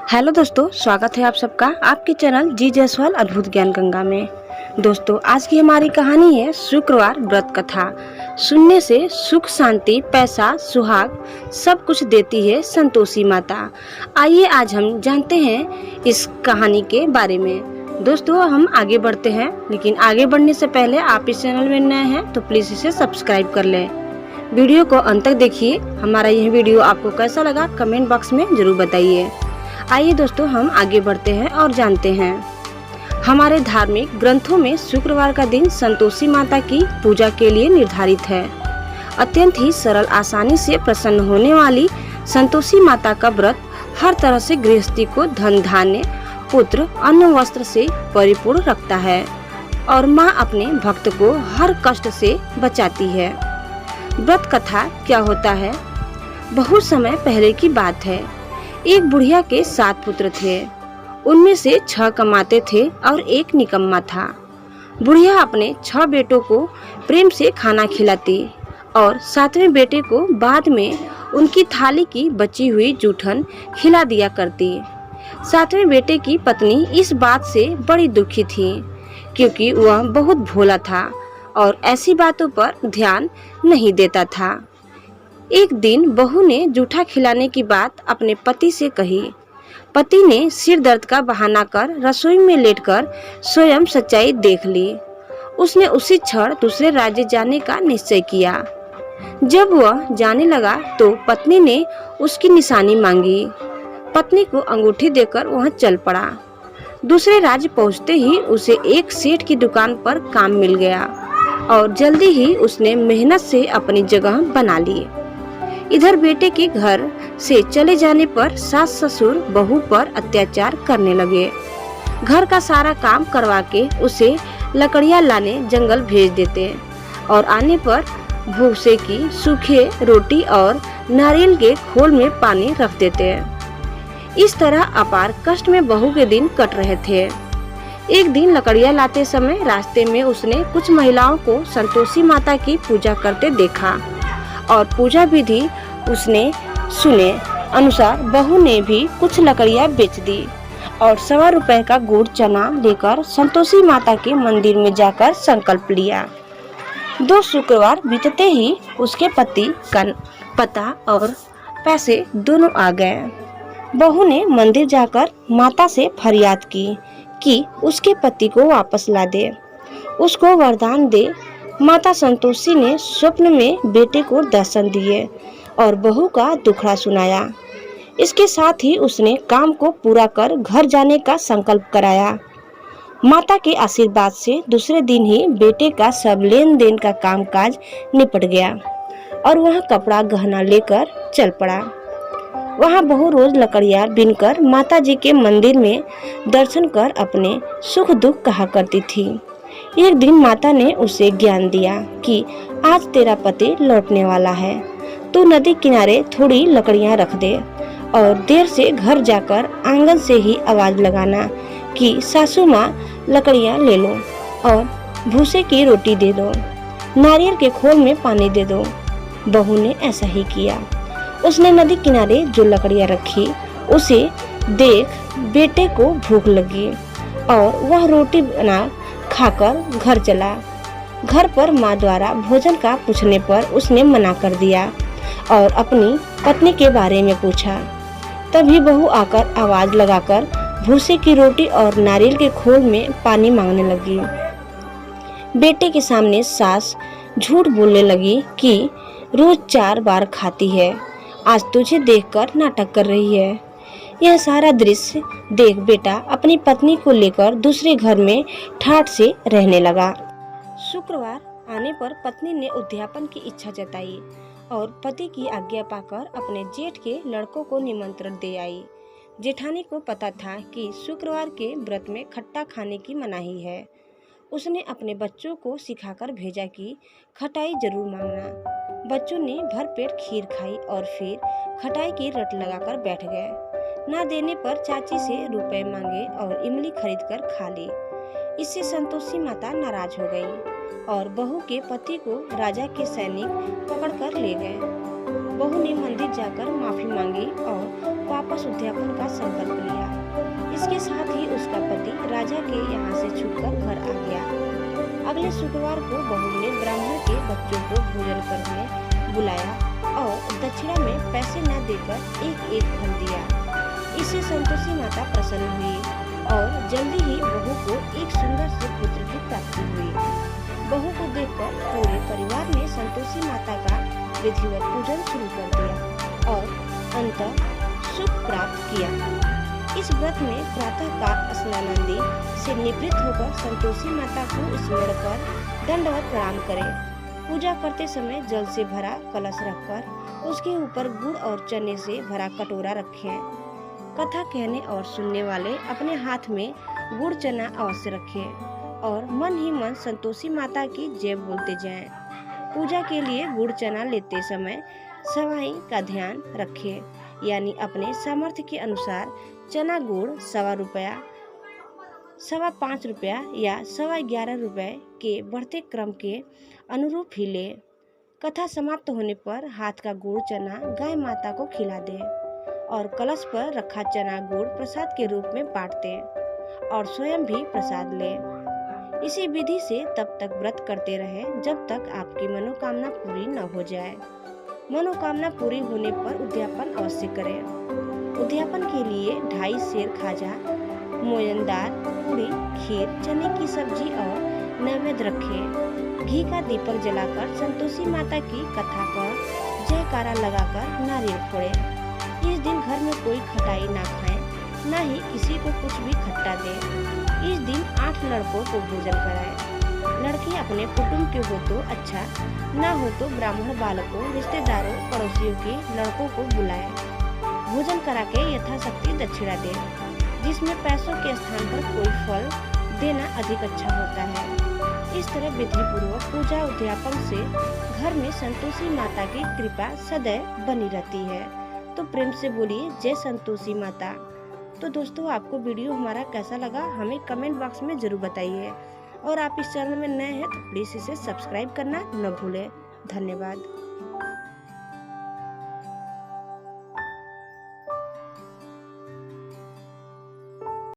Hello दोस्तों, स्वागत है आप सबका आपके चैनल जी जायसवाल अद्भुत ज्ञान गंगा में। दोस्तों, आज की हमारी कहानी है शुक्रवार व्रत कथा। सुनने से सुख शांति पैसा सुहाग सब कुछ देती है संतोषी माता। आइए आज हम जानते हैं इस कहानी के बारे में। दोस्तों, हम आगे बढ़ते हैं, लेकिन आगे बढ़ने से पहले आप इस चैनल में नए हैं तो प्लीज इसे सब्सक्राइब कर लें। वीडियो को अंत तक देखिए। हमारा यह वीडियो आपको कैसा लगा कमेंट बॉक्स में जरूर बताइए। आइए दोस्तों, हम आगे बढ़ते हैं और जानते हैं। हमारे धार्मिक ग्रंथों में शुक्रवार का दिन संतोषी माता की पूजा के लिए निर्धारित है। अत्यंत ही सरल आसानी से प्रसन्न होने वाली संतोषी माता का व्रत हर तरह से गृहस्थी को धन धान्य पुत्र अन्न वस्त्र से परिपूर्ण रखता है और माँ अपने भक्त को हर कष्ट से बचाती है। व्रत कथा क्या होता है? बहुत समय पहले की बात है। एक बुढ़िया के 7 पुत्र थे। उनमें से 6 कमाते थे और एक निकम्मा था। बुढ़िया अपने 6 बेटों को प्रेम से खाना खिलाती और 7वें बेटे को बाद में उनकी थाली की बची हुई जूठन खिला दिया करती। 7वें बेटे की पत्नी इस बात से बड़ी दुखी थी, क्योंकि वह बहुत भोला था और ऐसी बातों पर ध्यान नहीं देता था। एक दिन बहू ने जूठा खिलाने की बात अपने पति से कही। पति ने सिर दर्द का बहाना कर रसोई में लेटकर स्वयं सच्चाई देख ली। उसने उसी क्षण दूसरे राज्य जाने का निश्चय किया। जब वह जाने लगा तो पत्नी ने उसकी निशानी मांगी। पत्नी को अंगूठी देकर वह चल पड़ा। दूसरे राज्य पहुंचते ही उसे एक सेठ की दुकान पर काम मिल गया और जल्दी ही उसने मेहनत से अपनी जगह बना ली। इधर बेटे के घर से चले जाने पर सास ससुर बहू पर अत्याचार करने लगे। घर का सारा काम करवा के उसे लकड़ियां लाने जंगल भेज देते और आने पर भूसे की सूखे रोटी और नारियल के खोल में पानी रख देते। इस तरह अपार कष्ट में बहू के दिन कट रहे थे। एक दिन लकड़ियां लाते समय रास्ते में उसने कुछ महिलाओं को संतोषी माता की पूजा करते देखा और पूजा विधि उसने सुने अनुसार बहू ने भी कुछ लकड़ियां बेच दी और ₹1.25 रुपए का गुड़ चना लेकर संतोषी माता के मंदिर में जाकर संकल्प लिया। 2 शुक्रवार बीतते ही उसके पति का पता और पैसे दोनों आ गए। बहू ने मंदिर जाकर माता से फरियाद की कि उसके पति को वापस ला दे, उसको वरदान दे। माता संतोषी ने स्वप्न में बेटे को दर्शन दिए और बहू का दुखड़ा सुनाया। इसके साथ ही उसने काम को पूरा कर घर जाने का संकल्प कराया। माता के आशीर्वाद से दूसरे दिन ही बेटे का सब लेन देन का कामकाज निपट गया और वह कपड़ा गहना लेकर चल पड़ा। वहाँ बहू रोज लकड़ियां बीनकर माता जी के मंदिर में दर्शन कर अपने सुख दुख कहा करती थी। एक दिन माता ने उसे ज्ञान दिया कि आज तेरा पति लौटने वाला है, तू नदी किनारे थोड़ी लकड़ियां रख दे और देर से घर जाकर आंगन से ही आवाज लगाना कि सासू माँ लकड़ियां ले लो और भूसे की रोटी दे दो, नारियल के खोल में पानी दे दो। बहू ने ऐसा ही किया। उसने नदी किनारे जो लकड़ियां रखी उसे देख बेटे को भूख लगी और वह रोटी बना खाकर घर चला। घर पर माँ द्वारा भोजन का पूछने पर उसने मना कर दिया और अपनी पत्नी के बारे में पूछा। तभी बहू आकर आवाज लगाकर भूसे की रोटी और नारियल के खोल में पानी मांगने लगी। बेटे के सामने सास झूठ बोलने लगी कि रोज 4 बार खाती है, आज तुझे देखकर नाटक कर रही है। यह सारा दृश्य देख बेटा अपनी पत्नी को लेकर दूसरे घर में ठाठ से रहने लगा। शुक्रवार आने पर पत्नी ने उद्यापन की इच्छा जताई और पति की आज्ञा पाकर अपने जेठ के लड़कों को निमंत्रण दे आई। जेठानी को पता था कि शुक्रवार के व्रत में खट्टा खाने की मनाही है। उसने अपने बच्चों को सिखाकर भेजा कि खटाई जरूर मांगना। बच्चों ने भरपेट खीर खाई और फिर खटाई की रट लगाकर बैठ गए। ना देने पर चाची से रुपए मांगे और इमली खरीदकर खा ली। इससे संतोषी माता नाराज हो गई और बहू के पति को राजा के सैनिक पकड़कर ले गए। बहू ने मंदिर जाकर माफी मांगी और वापस उद्यापन का संकल्प लिया। इसके साथ ही उसका पति राजा के यहाँ से छूटकर घर आ गया। अगले शुक्रवार को बहू ने ब्राह्मण के बच्चों को भोजन करने बुलाया और दक्षिणा में पैसे न देकर एक एक फल दिया। इससे संतोषी माता प्रसन्न हुई और जल्दी ही बहू को एक सुंदर से पुत्र की प्राप्ति हुई। बहू को देखकर पूरे परिवार ने संतोषी माता का विधिवत पूजन शुरू कर दिया और अंत सुख प्राप्त किया। इस व्रत में प्रातः काल स्नानादि से निवृत्त होकर संतोषी माता को स्मरण कर दंडवत प्रणाम करें। पूजा करते समय जल से भरा कलश रखकर उसके ऊपर गुड़ और चने से भरा कटोरा रखें। कथा कहने और सुनने वाले अपने हाथ में गुड़ चना अवश्य रखें और मन ही मन संतोषी माता की जय बोलते जाएं। पूजा के लिए गुड़ चना लेते समय सवाई का ध्यान रखें, यानी अपने सामर्थ्य के अनुसार चना गुड़ ₹1.25, ₹5.25 या ₹11.25 के बढ़ते क्रम के अनुरूप ही ले। कथा समाप्त होने पर हाथ का गुड़ चना गाय माता को खिला दें और कलश पर रखा चना गुड़ प्रसाद के रूप में बांट दें और स्वयं भी प्रसाद लें। इसी विधि से तब तक व्रत करते रहें जब तक आपकी मनोकामना पूरी न हो जाए। मनोकामना पूरी होने पर उद्यापन अवश्य करें। उद्यापन के लिए 2.5 सेर खाजा, मोयनदार पूरी, खीर, चने की सब्जी और नैवेद्य रखें। घी का दीपक जलाकर संतोषी माता की कथा पर जयकारा लगाकर नारियल फोड़ें। इस दिन घर में कोई खटाई ना खाएं, न ही किसी को कुछ भी खट्टा दें। इस दिन 8 लड़कों को भोजन कराएं। लड़की अपने कुटुंब के हो तो अच्छा, ना हो तो ब्राह्मण बालकों, रिश्तेदारों, पड़ोसियों के लड़कों को बुलाएं। भोजन करा के यथाशक्ति दक्षिणा दें, जिसमें पैसों के स्थान पर कोई फल देना अधिक अच्छा होता है। इस तरह विधि पूर्वक पूजा उद्यापन से घर में संतोषी माता की कृपा सदैव बनी रहती है। तो प्रेम से बोलिए जय संतोषी माता। तो दोस्तों, आपको वीडियो हमारा कैसा लगा हमें कमेंट बॉक्स में जरूर बताइए और आप इस चैनल में नए हैं तो प्लीज़ इसे सब्सक्राइब करना न भूलें। धन्यवाद।